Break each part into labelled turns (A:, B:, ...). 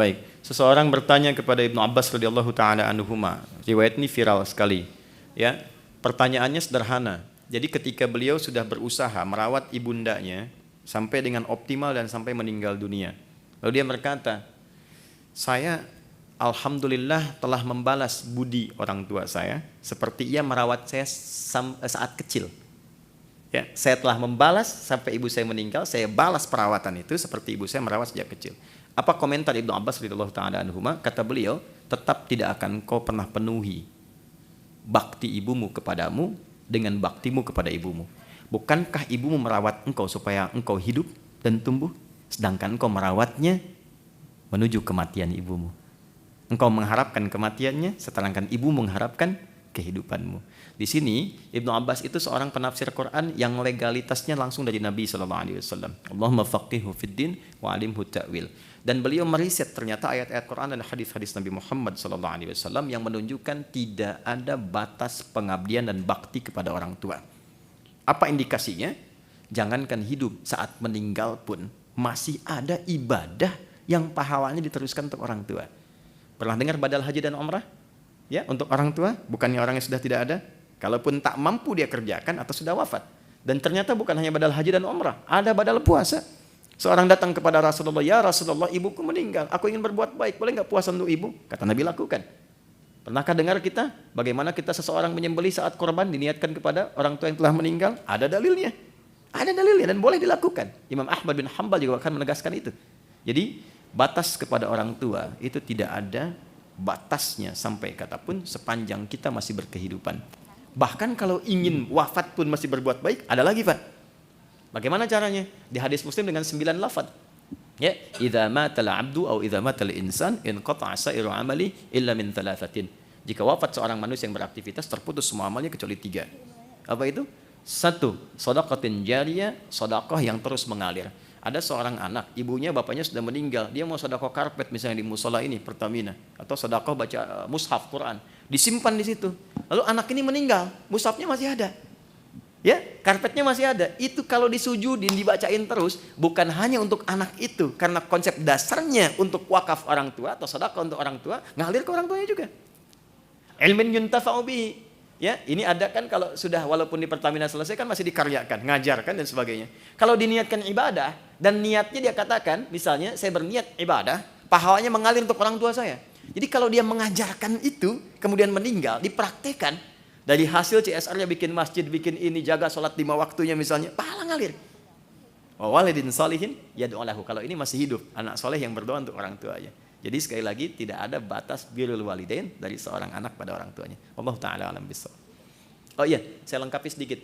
A: Baik, seseorang bertanya kepada Ibnu Abbas radhiyallahu taala anhuma. Riwayat ini viral sekali. Ya, pertanyaannya sederhana. Jadi ketika beliau sudah berusaha merawat ibundanya sampai dengan optimal dan sampai meninggal dunia. Lalu dia berkata, "Saya alhamdulillah telah membalas budi orang tua saya seperti ia merawat saya saat kecil." Ya, saya telah membalas sampai ibu saya meninggal, saya balas perawatan itu seperti ibu saya merawat sejak kecil. Apa komentar Ibnu Abbas radhiyallahu taala anhuma? Kata beliau, tetap tidak akan kau pernah penuhi bakti ibumu kepadamu dengan baktimu kepada ibumu. Bukankah ibumu merawat engkau supaya engkau hidup dan tumbuh, sedangkan engkau merawatnya menuju kematian ibumu. Engkau mengharapkan kematiannya, sedangkan ibu mengharapkan kehidupanmu. Di sini Ibnu Abbas itu seorang penafsir Quran yang legalitasnya langsung dari Nabi SAW. Allahumma faqihhu fid din wa alimhu ta'wil. Dan beliau meriset ternyata ayat-ayat Quran dan hadis-hadis Nabi Muhammad SAW yang menunjukkan tidak ada batas pengabdian dan bakti kepada orang tua. Apa indikasinya? Jangankan hidup, saat meninggal pun masih ada ibadah yang pahalanya diteruskan untuk orang tua. Pernah dengar badal haji dan umrah? Ya, untuk orang tua, bukannya orang yang sudah tidak ada? Kalaupun tak mampu dia kerjakan atau sudah wafat. Dan ternyata bukan hanya badal haji dan umrah, ada badal puasa. Seorang datang kepada Rasulullah, "Ya Rasulullah, ibuku meninggal, aku ingin berbuat baik, boleh nggak puasa untuk ibu?" Kata Nabi, lakukan. Pernahkah dengar kita bagaimana kita seseorang menyembelih saat korban diniatkan kepada orang tua yang telah meninggal? Ada dalilnya. Ada dalilnya dan boleh dilakukan. Imam Ahmad bin Hanbal juga akan menegaskan itu. Jadi batas kepada orang tua itu tidak ada batasnya sampai katapun sepanjang kita masih berkehidupan. Bahkan kalau ingin wafat pun masih berbuat baik, ada lagi Pak. Bagaimana caranya? Di hadis Muslim dengan 9 lafaz. Ya, idza matal 'abdu aw idza matal insan inqata'a sa'iru 'amali illa min thalathatin. Jika wafat seorang manusia yang beraktivitas, terputus semua amalnya kecuali 3. Apa itu? 1, shadaqatin jariyah, sedekah yang terus mengalir. Ada seorang anak, ibunya bapaknya sudah meninggal, dia mau sedekah karpet misalnya di musola ini Pertamina, atau sedekah baca mushaf Quran, disimpan di situ. Lalu anak ini meninggal, mushafnya masih ada. Ya, karpetnya masih ada. Itu kalau disujudin, dibacain terus, bukan hanya untuk anak itu, karena konsep dasarnya untuk wakaf orang tua atau sedekah untuk orang tua, ngalir ke orang tuanya juga. Ilmin yuntafa'u bihi. Ya, ini ada kan kalau sudah walaupun di Pertamina selesai kan masih dikaryakan, ngajarkan dan sebagainya. Kalau diniatkan ibadah dan niatnya dia katakan, misalnya saya berniat ibadah, pahalanya mengalir untuk orang tua saya. Jadi kalau dia mengajarkan itu, kemudian meninggal, dipraktekkan, dari hasil CSR-nya bikin masjid, bikin ini, jaga sholat 5 waktunya misalnya, pahala ngalir. Wa walidin shalihin yad'u lahu. Kalau ini masih hidup, anak soleh yang berdoa untuk orang tuanya. Jadi sekali lagi tidak ada batas birrul walidain dari seorang anak pada orang tuanya. Wallahu taala alam bissawab. Oh iya, saya lengkapi sedikit.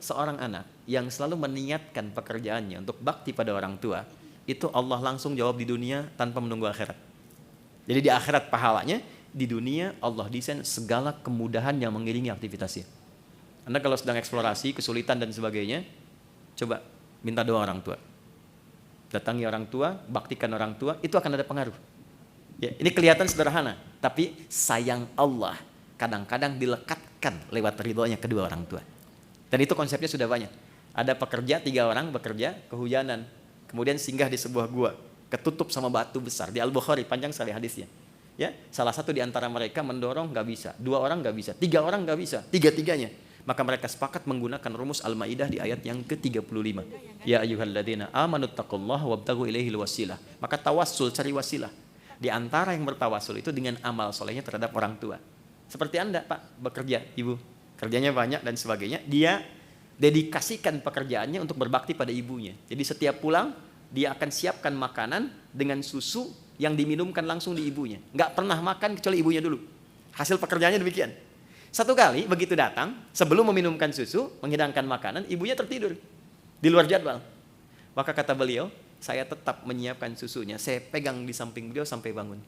A: Seorang anak yang selalu meniatkan pekerjaannya untuk bakti pada orang tua, itu Allah langsung jawab di dunia tanpa menunggu akhirat. Jadi di akhirat pahalanya, di dunia Allah desain segala kemudahan yang mengiringi aktivitasnya. Anda kalau sedang eksplorasi, kesulitan dan sebagainya, coba minta doa orang tua. Datangi orang tua, baktikan orang tua, itu akan ada pengaruh. Ya, ini kelihatan sederhana, tapi sayang Allah kadang-kadang dilekatkan lewat ridhonya kedua orang tua. Dan itu konsepnya sudah banyak. Ada pekerja, 3 orang bekerja, kehujanan. Kemudian singgah di sebuah gua, ketutup sama batu besar. Di Al-Bukhari, panjang sekali hadisnya. Ya, salah satu di antara mereka mendorong, nggak bisa. 2 orang nggak bisa. 3 orang nggak bisa. 3-tiganya. Maka mereka sepakat menggunakan rumus Al-Maidah di ayat yang ke-35. Ya ayyuhalladzina amanu taqullaha wabtaghu ilaihil wasilah. Maka tawassul, cari wasilah. Di antara yang bertawassul itu dengan amal solehnya terhadap orang tua. Seperti Anda, Pak, bekerja, Ibu. Kerjanya banyak dan sebagainya. Dia dedikasikan pekerjaannya untuk berbakti pada ibunya. Jadi setiap pulang, dia akan siapkan makanan dengan susu yang diminumkan langsung di ibunya. Nggak pernah makan kecuali ibunya dulu. Hasil pekerjaannya demikian. Satu kali begitu datang, sebelum meminumkan susu, menghidangkan makanan, ibunya tertidur di luar jadwal. Maka kata beliau, saya tetap menyiapkan susunya, saya pegang di samping beliau sampai bangun.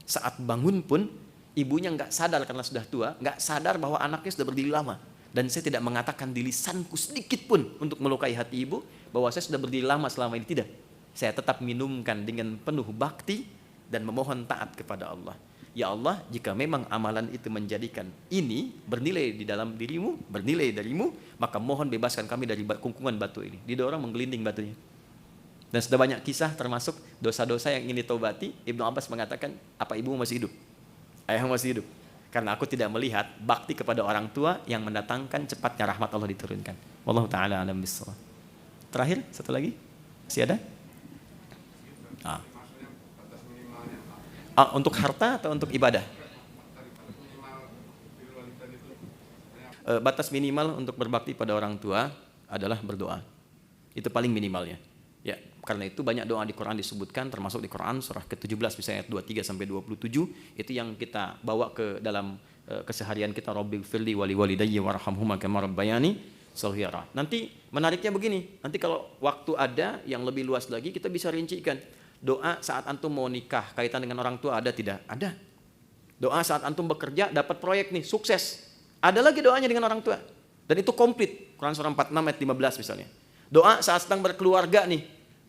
A: Saat bangun pun, ibunya nggak sadar karena sudah tua, nggak sadar bahwa anaknya sudah berdiri lama. Dan saya tidak mengatakan di lisanku sedikit pun untuk melukai hati ibu, bahwa saya sudah berdiri lama selama ini, tidak. Saya tetap minumkan dengan penuh bakti dan memohon taat kepada Allah. Ya Allah, jika memang amalan itu menjadikan ini bernilai di dalam dirimu, bernilai darimu, maka mohon bebaskan kami dari kungkungan batu ini. Didorong menggelinding batunya. Dan sudah banyak kisah termasuk dosa-dosa yang ingin ditobati. Ibnu Abbas mengatakan, apa ibumu masih hidup? Ayahmu masih hidup? Karena aku tidak melihat bakti kepada orang tua yang mendatangkan cepatnya rahmat Allah diturunkan. Wallahu ta'ala alam bissawab. Terakhir, satu lagi. Masih ada? Untuk harta atau untuk ibadah? Batas minimal untuk berbakti pada orang tua adalah berdoa. Itu paling minimalnya. Ya, karena itu banyak doa di Quran disebutkan, termasuk di Quran surah ke-17 misalnya ayat 23 sampai 27, itu yang kita bawa ke dalam keseharian kita. Rabbighfirli wa liwalidayya warhamhuma kama rabbayani shaghira. Nanti menariknya begini, nanti kalau waktu ada yang lebih luas lagi kita bisa rincikan. Doa saat antum mau nikah kaitan dengan orang tua ada tidak? Ada. Doa saat antum bekerja dapat proyek nih, sukses. Ada lagi doanya dengan orang tua. Dan itu komplit. Quran surah 46 ayat 15 misalnya. Doa saat sedang berkeluarga nih.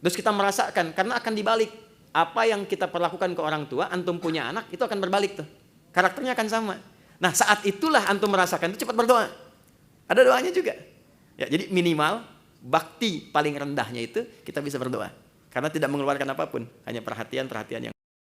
A: Terus kita merasakan, karena akan dibalik. Apa yang kita perlakukan ke orang tua, antum punya anak, itu akan berbalik tuh. Karakternya akan sama. Nah saat itulah antum merasakan, itu cepat berdoa. Ada doanya juga. Ya, jadi minimal, bakti paling rendahnya itu, kita bisa berdoa. Karena tidak mengeluarkan apapun. Hanya perhatian yang